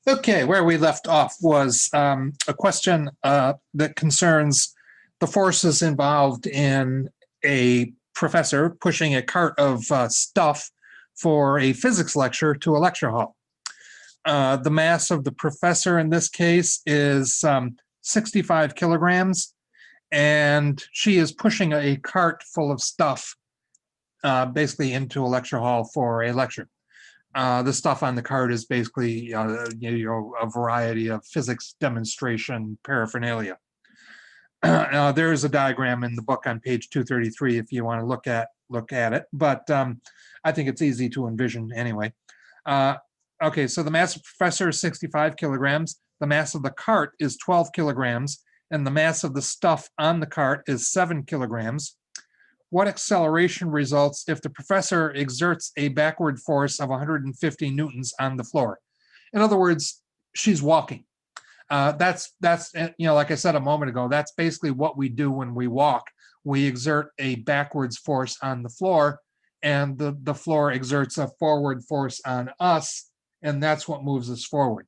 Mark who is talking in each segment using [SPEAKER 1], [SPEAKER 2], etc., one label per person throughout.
[SPEAKER 1] Okay, where we left off was a question that concerns the forces involved in a professor pushing a cart of stuff for a physics lecture to a lecture hall. The mass of the professor in this case is 65 kilograms, and she is pushing a cart full of stuff basically into a lecture hall for a lecture. The stuff on the card is basically a variety of physics demonstration paraphernalia. There is a diagram in the book on page 233 if you want to look at it, but I think it's easy to envision anyway. Okay, so the mass of the professor is 65 kilograms. The mass of the cart is 12 kilograms, and the mass of the stuff on the cart is 7 kilograms. What acceleration results if the professor exerts a backward force of 150 newtons on the floor? In other words, she's walking. That's like I said a moment ago, that's basically what we do when we walk. We exert a backwards force on the floor, and the floor exerts a forward force on us, and that's what moves us forward.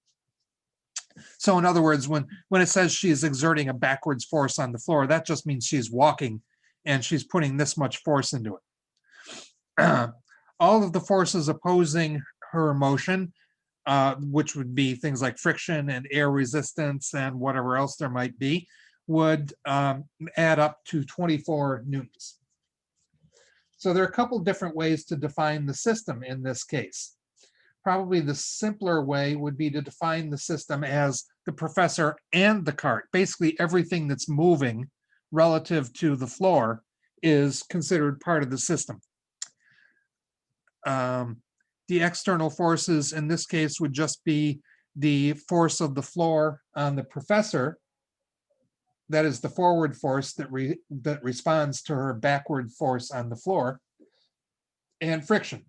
[SPEAKER 1] So in other words, when it says she's exerting a backwards force on the floor, that just means she's walking and she's putting this much force into it. All of the forces opposing her motion, which would be things like friction and air resistance and whatever else there might be, would add up to 24 newtons. So there are a couple different ways to define the system in this case. Probably the simpler way would be to define the system as the professor and the cart. Basically everything that's moving relative to the floor is considered part of the system. The external forces in this case would just be the force of the floor on the professor. That is the forward force that responds to her backward force on the floor, and friction.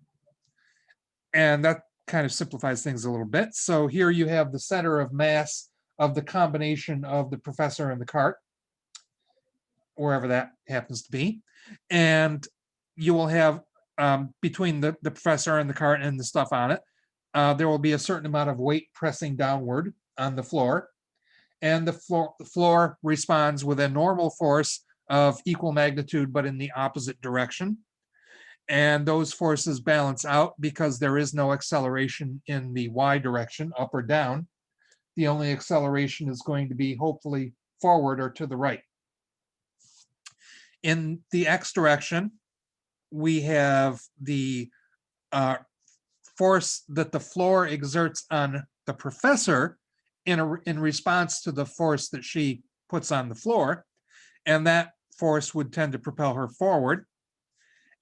[SPEAKER 1] And that kind of simplifies things a little bit. So here you have the center of mass of the combination of the professor and the cart, wherever that happens to be. And you will have between the professor and the cart and the stuff on it, there will be a certain amount of weight pressing downward on the floor. And the floor responds with a normal force of equal magnitude, but in the opposite direction. And those forces balance out because there is no acceleration in the y direction, up or down. The only acceleration is going to be hopefully forward or to the right. In the x direction, we have the force that the floor exerts on the professor in response to the force that she puts on the floor, and that force would tend to propel her forward.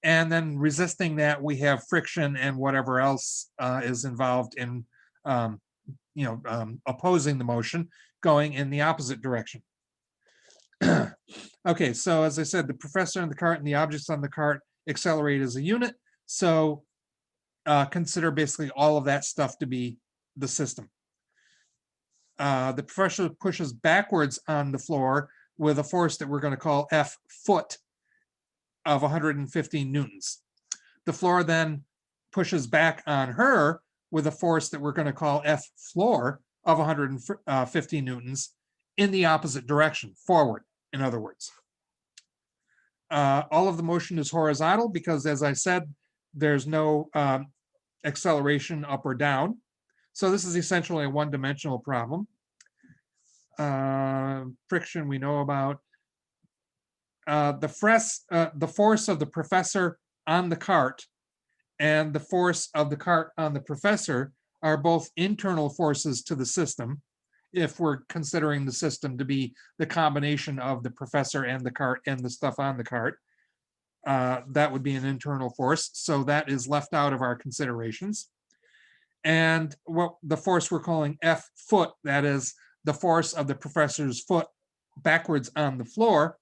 [SPEAKER 1] And then resisting that, we have friction and whatever else is involved in opposing the motion, going in the opposite direction. Okay, so as I said, the professor and the cart and the objects on the cart accelerate as a unit. So consider basically all of that stuff to be the system. The professor pushes backwards on the floor with a force that we're going to call F foot of 115 newtons. The floor then pushes back on her with a force that we're going to call F floor of 150 newtons in the opposite direction, forward, in other words. All of the motion is horizontal because, as I said, there's no acceleration up or down. So this is essentially a one-dimensional problem. Friction we know about. The force of the professor on the cart and the force of the cart on the professor are both internal forces to the system, if we're considering the system to be the combination of the professor and the cart and the stuff on the cart. That would be an internal force, so that is left out of our considerations. And what the force we're calling F foot, that is the force of the professor's foot backwards on the floor,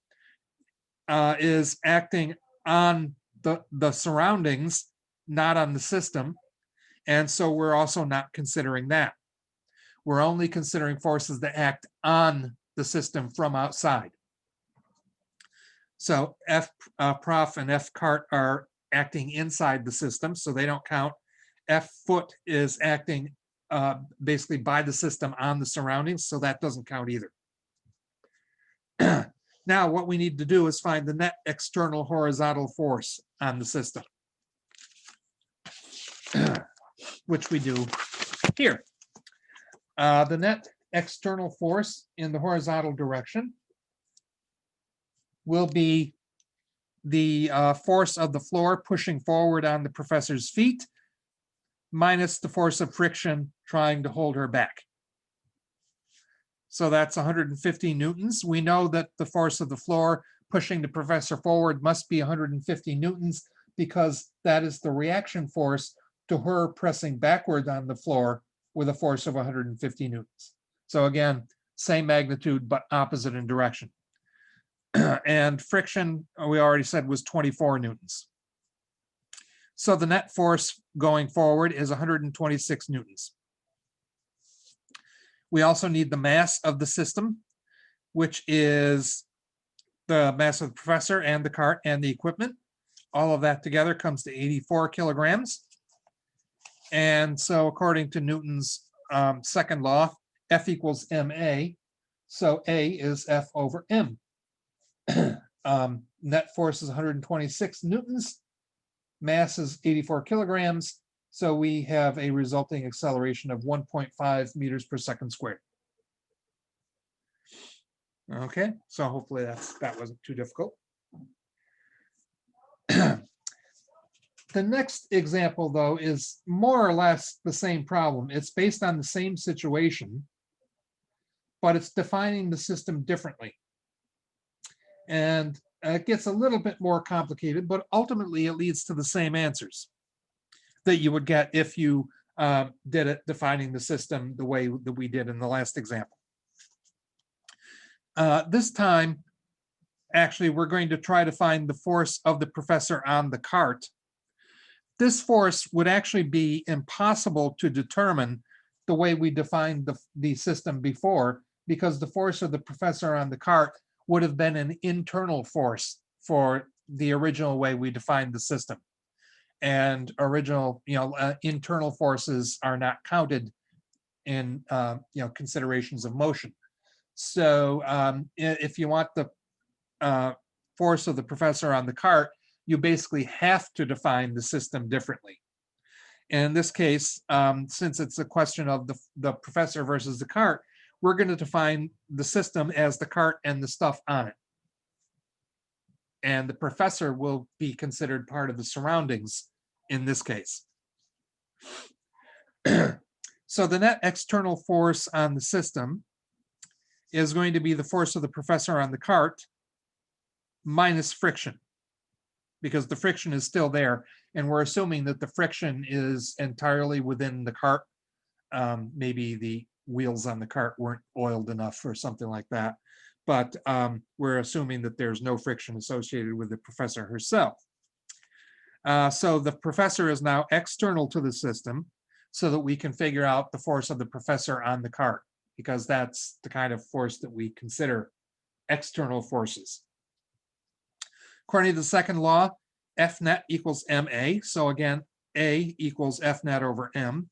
[SPEAKER 1] is acting on the surroundings, not on the system. And so we're also not considering that. We're only considering forces that act on the system from outside. So F prof and F cart are acting inside the system, so they don't count. F foot is acting basically by the system on the surroundings, so that doesn't count either. Now, what we need to do is find the net external horizontal force on the system, which we do here. The net external force in the horizontal direction will be the force of the floor pushing forward on the professor's feet minus the force of friction trying to hold her back. So that's 150 newtons. We know that the force of the floor pushing the professor forward must be 150 newtons because that is the reaction force to her pressing backward on the floor with a force of 150 newtons. So again, same magnitude, but opposite in direction. And friction, we already said, was 24 newtons. So the net force going forward is 126 newtons. We also need the mass of the system, which is the mass of the professor and the cart and the equipment. All of that together comes to 84 kilograms. And so according to Newton's second law, F equals ma. So A is F over m. Net force is 126 newtons. Mass is 84 kilograms. So we have a resulting acceleration of 1.5 meters per second squared. Okay, so hopefully that wasn't too difficult. The next example, though, is more or less the same problem. It's based on the same situation, but it's defining the system differently. And it gets a little bit more complicated, but ultimately it leads to the same answers that you would get if you did it defining the system the way that we did in the last example. This time, actually, we're going to try to find the force of the professor on the cart. This force would actually be impossible to determine the way we defined the system before, because the force of the professor on the cart would have been an internal force for the original way we defined the system. And original, internal forces are not counted in, considerations of motion. So if you want the force of the professor on the cart, you basically have to define the system differently. In this case, since it's a question of the professor versus the cart, we're going to define the system as the cart and the stuff on it. And the professor will be considered part of the surroundings in this case. So the net external force on the system is going to be the force of the professor on the cart minus friction, because the friction is still there. And we're assuming that the friction is entirely within the cart. Maybe the wheels on the cart weren't oiled enough or something like that. But we're assuming that there's no friction associated with the professor herself. So the professor is now external to the system so that we can figure out the force of the professor on the cart, because that's the kind of force that we consider external forces. According to the second law, F net equals ma. So again, A equals F net over m.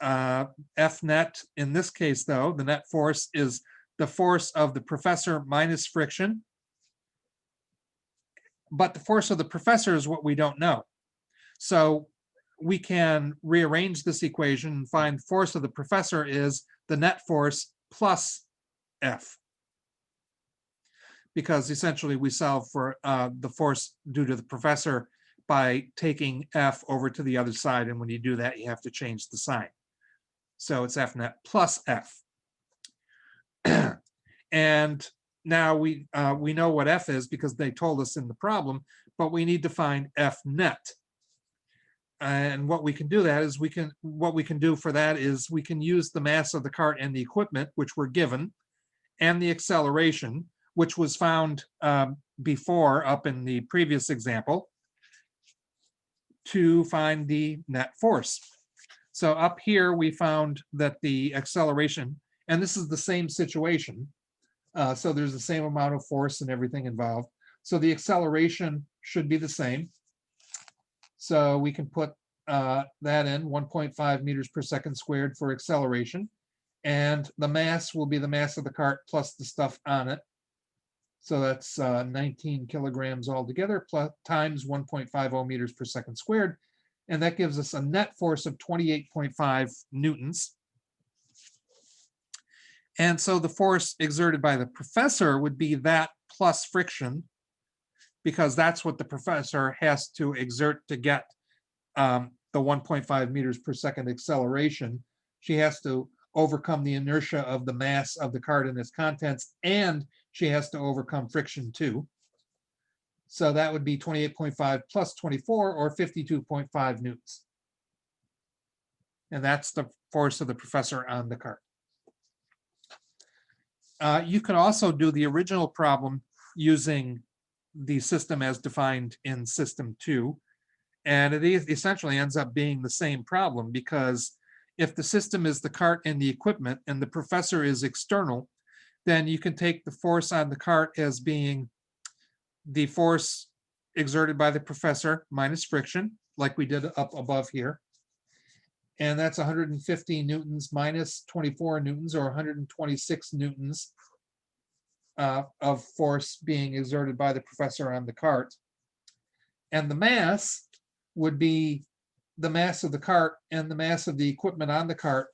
[SPEAKER 1] F net, in this case, though, the net force is the force of the professor minus friction. But the force of the professor is what we don't know. So we can rearrange this equation and find force of the professor is the net force plus F. Because essentially we solve for the force due to the professor by taking F over to the other side. And when you do that, you have to change the sign. So it's F net plus F. And now we know what F is because they told us in the problem, but we need to find F net. And what we can do that is we can use the mass of the cart and the equipment, which were given, and the acceleration, which was found before up in the previous example, to find the net force. So up here, we found that the acceleration, and this is the same situation. So there's the same amount of force and everything involved. So the acceleration should be the same. So we can put that in 1.5 meters per second squared for acceleration. And the mass will be the mass of the cart plus the stuff on it. So that's 19 kilograms altogether, plus times 1.50 meters per second squared. And that gives us a net force of 28.5 newtons. And so the force exerted by the professor would be that plus friction, because that's what the professor has to exert to get the 1.5 meters per second acceleration. She has to overcome the inertia of the mass of the cart and its contents, and she has to overcome friction too. So that would be 28.5 plus 24, or 52.5 newtons. And that's the force of the professor on the cart. You can also do the original problem using the system as defined in system 2. And it essentially ends up being the same problem, because if the system is the cart and the equipment and the professor is external, then you can take the force on the cart as being the force exerted by the professor minus friction, like we did up above here. And that's 150 newtons minus 24 newtons, or 126 newtons of force being exerted by the professor on the cart. And the mass would be the mass of the cart and the mass of the equipment on the cart,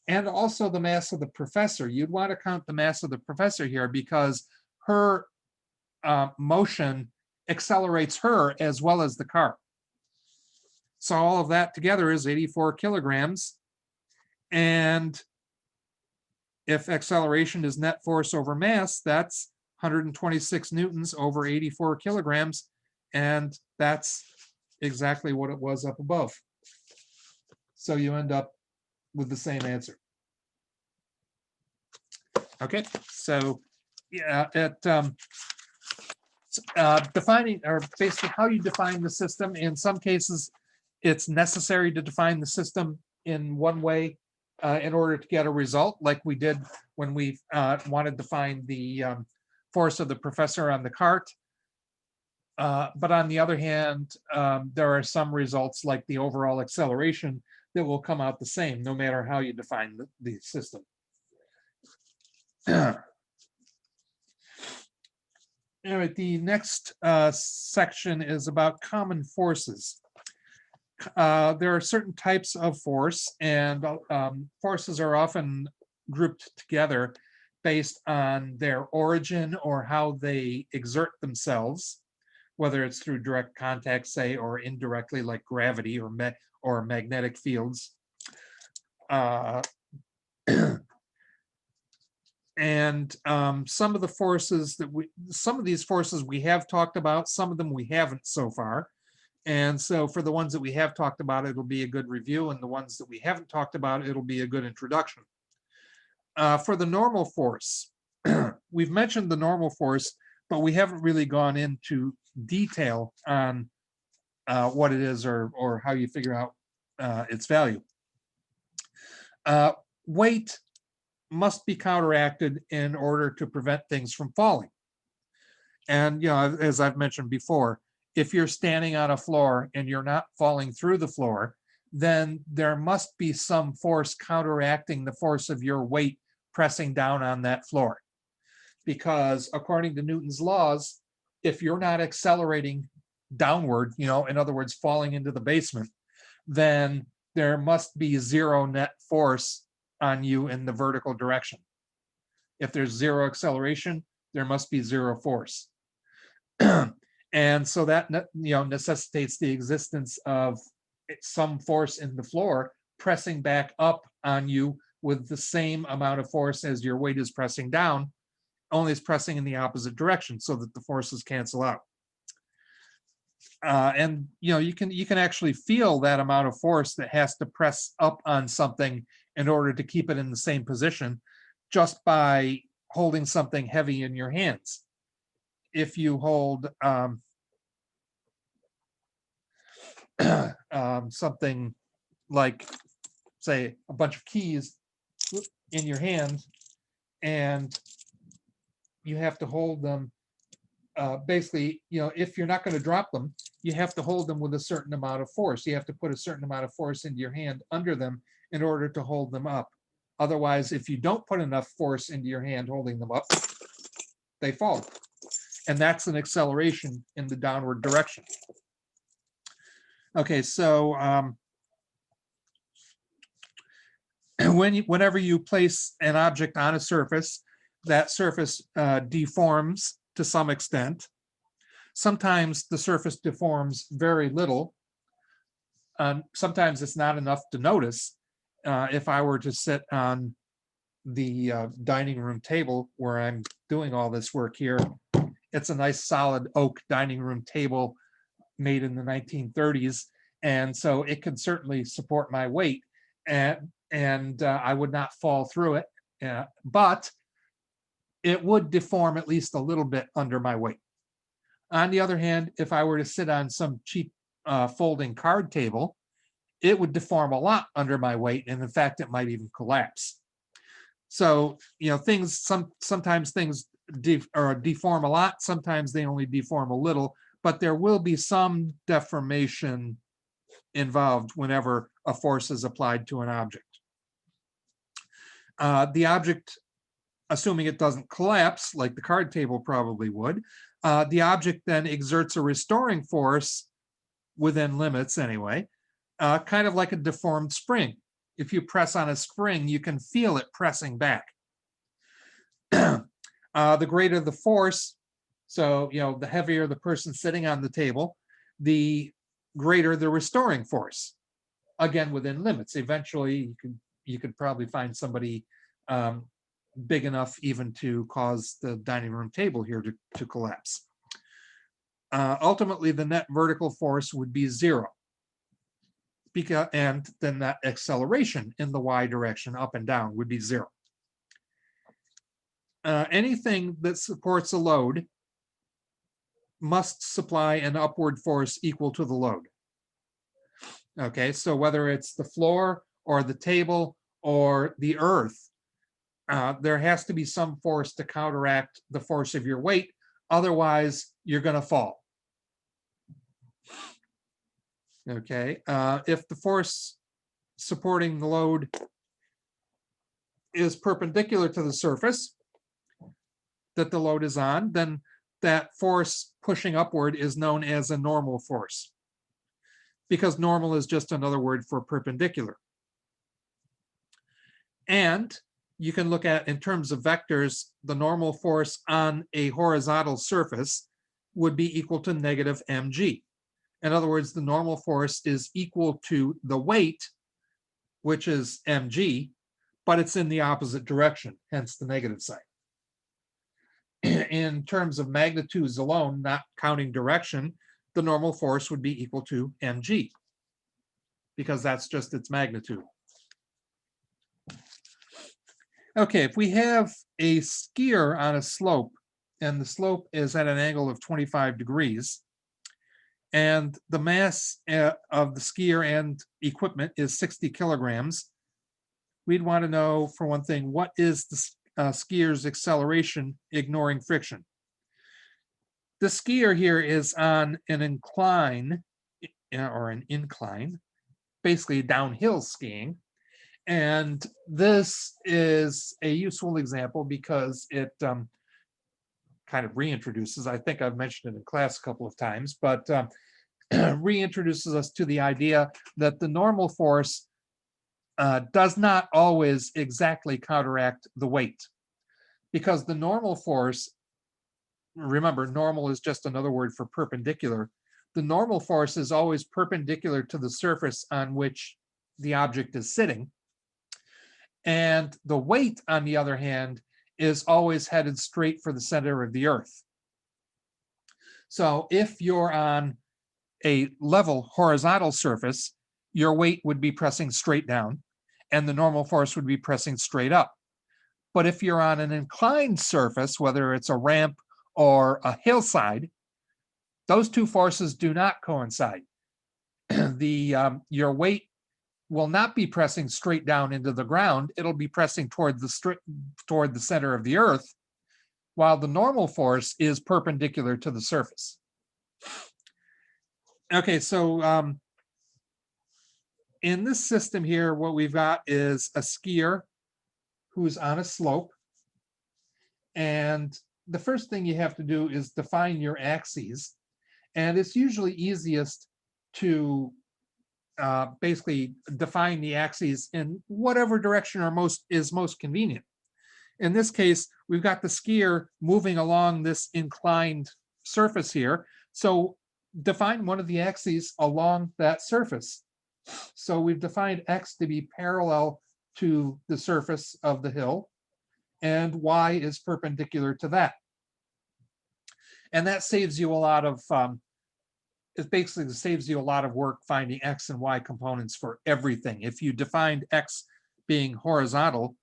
[SPEAKER 1] and also the mass of the professor. You'd want to count the mass of the professor here, because her motion accelerates her as well as the cart. So all of that together is 84 kilograms. And if acceleration is net force over mass, that's 126 newtons over 84 kilograms. And that's exactly what it was up above. So you end up with the same answer. Okay, so yeah, defining, or basically how you define the system. In some cases, it's necessary to define the system in one way in order to get a result, like we did when we wanted to find the force of the professor on the cart. But on the other hand, there are some results, like the overall acceleration, that will come out the same no matter how you define the system. All right, the next section is about common forces. There are certain types of force, and forces are often grouped together based on their origin or how they exert themselves, whether it's through direct contact, say, or indirectly, like gravity or magnetic fields. And some of the forces some of these forces we have talked about, some of them we haven't so far. And so for the ones that we have talked about, it'll be a good review, and the ones that we haven't talked about, it'll be a good introduction. For the normal force, we've mentioned the normal force, but we haven't really gone into detail on what it is, or how you figure out its value. Weight must be counteracted in order to prevent things from falling. And as I've mentioned before, if you're standing on a floor and you're not falling through the floor, then there must be some force counteracting the force of your weight pressing down on that floor. Because according to Newton's laws, if you're not accelerating downward, in other words, falling into the basement, then there must be zero net force on you in the vertical direction. If there's zero acceleration, there must be zero force. And so that necessitates the existence of some force in the floor pressing back up on you with the same amount of force as your weight is pressing down, only it's pressing in the opposite direction, so that the forces cancel out. And you can actually feel that amount of force that has to press up on something in order to keep it in the same position, just by holding something heavy in your hands. If you hold something like, say, a bunch of keys in your hand, and you have to hold them basically, if you're not going to drop them, you have to hold them with a certain amount of force. You have to put a certain amount of force into your hand under them in order to hold them up. Otherwise, if you don't put enough force into your hand holding them up, they fall. And that's an acceleration in the downward direction. Okay, so whenever you place an object on a surface, that surface deforms to some extent. Sometimes the surface deforms very little. Sometimes it's not enough to notice. If I were to sit on the dining room table where I'm doing all this work here, it's a nice solid oak dining room table made in the 1930s. And so it can certainly support my weight, and I would not fall through it, but it would deform at least a little bit under my weight. On the other hand, if I were to sit on some cheap folding card table, it would deform a lot under my weight, and in fact, it might even collapse. So, sometimes things deform a lot, sometimes they only deform a little, but there will be some deformation involved whenever a force is applied to an object. The object, assuming it doesn't collapse like the card table probably would, the object then exerts a restoring force within limits anyway, kind of like a deformed spring. If you press on a spring, you can feel it pressing back. The greater the force, so the heavier the person sitting on the table, the greater the restoring force. Again, within limits. Eventually, you could probably find somebody big enough even to cause the dining room table here to collapse. Ultimately, the net vertical force would be 0. And then that acceleration in the y direction, up and down, would be 0. Anything that supports a load must supply an upward force equal to the load. Okay, so whether it's the floor or the table or the earth, there has to be some force to counteract the force of your weight. Otherwise, you're going to fall. Okay, if the force supporting the load is perpendicular to the surface that the load is on, then that force pushing upward is known as a normal force, because normal is just another word for perpendicular. And you can look at, in terms of vectors, the normal force on a horizontal surface would be equal to negative mg. In other words, the normal force is equal to the weight, which is mg, but it's in the opposite direction, hence the negative sign. In terms of magnitudes alone, not counting direction, the normal force would be equal to mg, because that's just its magnitude. Okay, if we have a skier on a slope, and the slope is at an angle of 25 degrees, and the mass of the skier and equipment is 60 kilograms, we'd want to know, for one thing, what is the skier's acceleration ignoring friction? The skier here is on an incline, or an incline, basically downhill skiing. And this is a useful example because it kind of reintroduces, I think I've mentioned it in class a couple of times, but reintroduces us to the idea that the normal force does not always exactly counteract the weight, because the normal force, remember, normal is just another word for perpendicular. The normal force is always perpendicular to the surface on which the object is sitting. And the weight, on the other hand, is always headed straight for the center of the earth. So if you're on a level horizontal surface, your weight would be pressing straight down, and the normal force would be pressing straight up. But if you're on an inclined surface, whether it's a ramp or a hillside, those two forces do not coincide. Your weight will not be pressing straight down into the ground. It'll be pressing toward the center of the earth, while the normal force is perpendicular to the surface. Okay, so in this system here, what we've got is a skier who's on a slope. And the first thing you have to do is define your axes. And it's usually easiest to basically define the axes in whatever direction is most convenient. In this case, we've got the skier moving along this inclined surface here. So define one of the axes along that surface. So we've defined X to be parallel to the surface of the hill, and Y is perpendicular to that. And that saves you a lot of, it basically saves you a lot of work finding X and Y components for everything. If you defined X being horizontal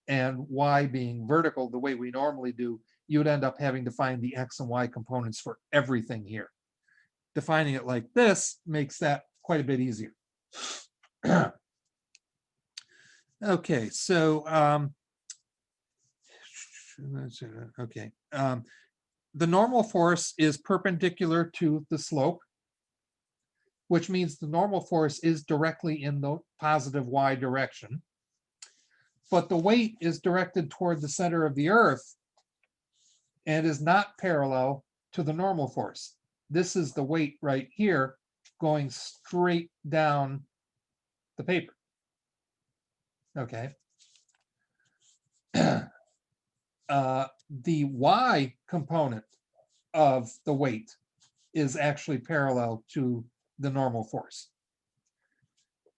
[SPEAKER 1] and Y being vertical the way we normally do, you'd end up having to find the X and Y components for everything here. Defining it like this makes that quite a bit easier. Okay, so okay. The normal force is perpendicular to the slope, which means the normal force is directly in the positive Y direction. But the weight is directed toward the center of the earth and is not parallel to the normal force. This is the weight right here going straight down the paper. Okay. The Y component of the weight is actually parallel to the normal force.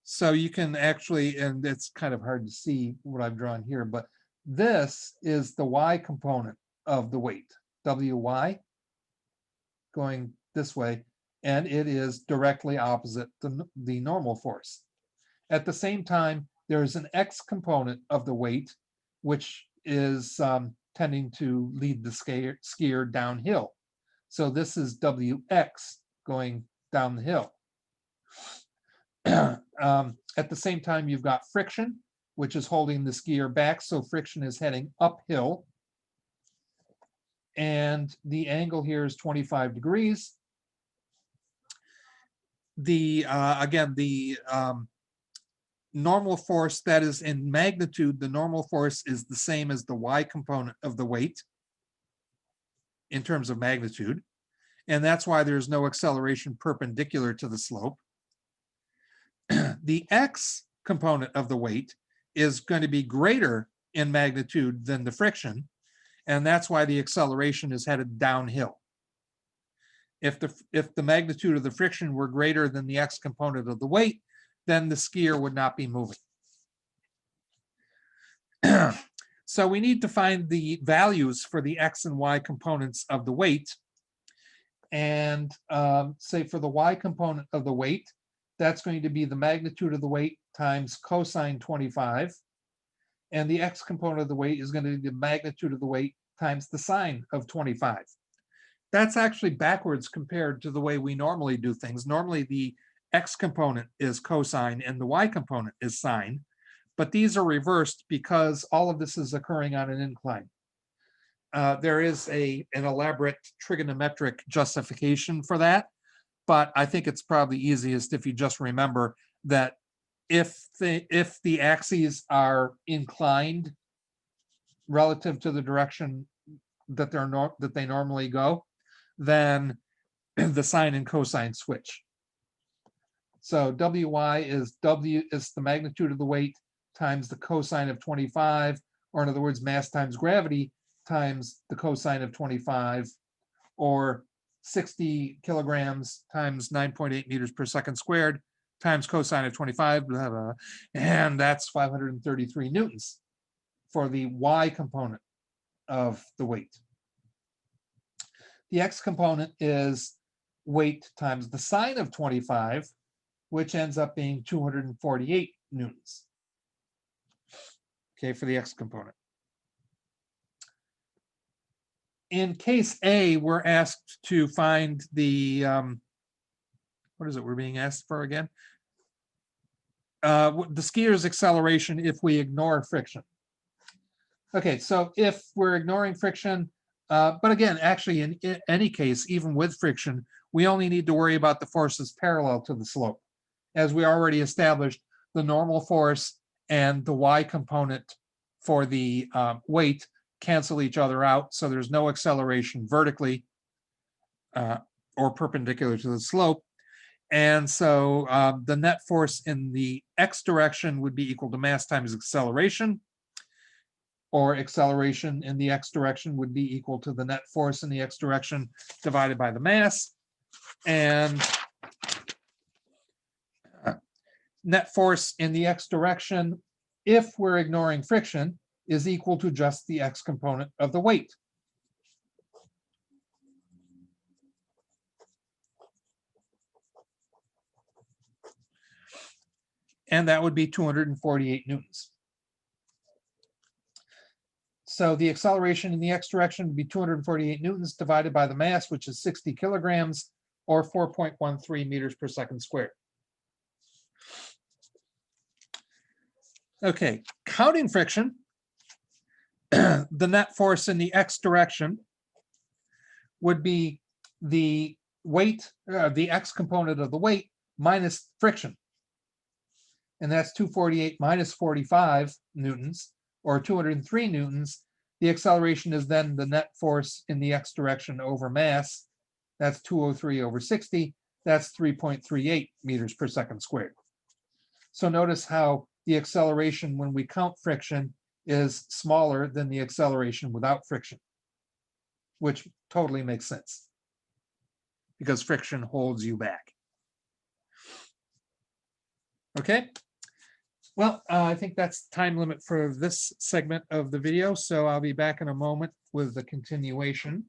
[SPEAKER 1] So you can actually, and it's kind of hard to see what I've drawn here, but this is the Y component of the weight, WY, going this way, and it is directly opposite the normal force. At the same time, there is an X component of the weight, which is tending to lead the skier downhill. So this is WX going down the hill. At the same time, you've got friction, which is holding the skier back. So friction is heading uphill. And the angle here is 25 degrees. Again, the normal force that is in magnitude, the normal force is the same as the Y component of the weight in terms of magnitude. And that's why there's no acceleration perpendicular to the slope. The X component of the weight is going to be greater in magnitude than the friction, and that's why the acceleration is headed downhill. If the magnitude of the friction were greater than the X component of the weight, then the skier would not be moving. So we need to find the values for the X and Y components of the weight. And say for the Y component of the weight, that's going to be the magnitude of the weight times cosine 25. And the X component of the weight is going to be the magnitude of the weight times the sine of 25. That's actually backwards compared to the way we normally do things. Normally the X component is cosine and the Y component is sine, but these are reversed because all of this is occurring on an incline. There is an elaborate trigonometric justification for that, but I think it's probably easiest if you just remember that if the axes are inclined relative to the direction that they normally go, then the sine and cosine switch. So WY is the magnitude of the weight times the cosine of 25, or in other words, mass times gravity times the cosine of 25, or 60 kilograms times 9.8 meters per second squared times cosine of 25, blah, blah, and that's 533 newtons for the Y component of the weight. The X component is weight times the sine of 25, which ends up being 248 newtons. Okay, for the X component. In case A, we're asked to find the, what is it we're being asked for again? The skier's acceleration if we ignore friction. Okay, so if we're ignoring friction, But again, actually, in any case, even with friction, we only need to worry about the forces parallel to the slope. As we already established, the normal force and the y component for the weight cancel each other out, so there's no acceleration vertically or perpendicular to the slope. And so the net force in the x direction would be equal to mass times acceleration, or acceleration in the x direction would be equal to the net force in the x direction divided by the mass. And net force in the x direction, if we're ignoring friction, is equal to just the x component of the weight. And that would be 248 newtons. So the acceleration in the x direction would be 248 newtons divided by the mass, which is 60 kilograms, or 4.13 meters per second squared. Okay, counting friction, the net force in the x direction would be the weight, the x component of the weight minus friction. And that's 248 minus 45 newtons, or 203 newtons. The acceleration is then the net force in the x direction over mass. That's 203 over 60. That's 3.38 meters per second squared. So notice how the acceleration when we count friction is smaller than the acceleration without friction, which totally makes sense because friction holds you back. Okay. Well, I think that's time limit for this segment of the video. So I'll be back in a moment with the continuation.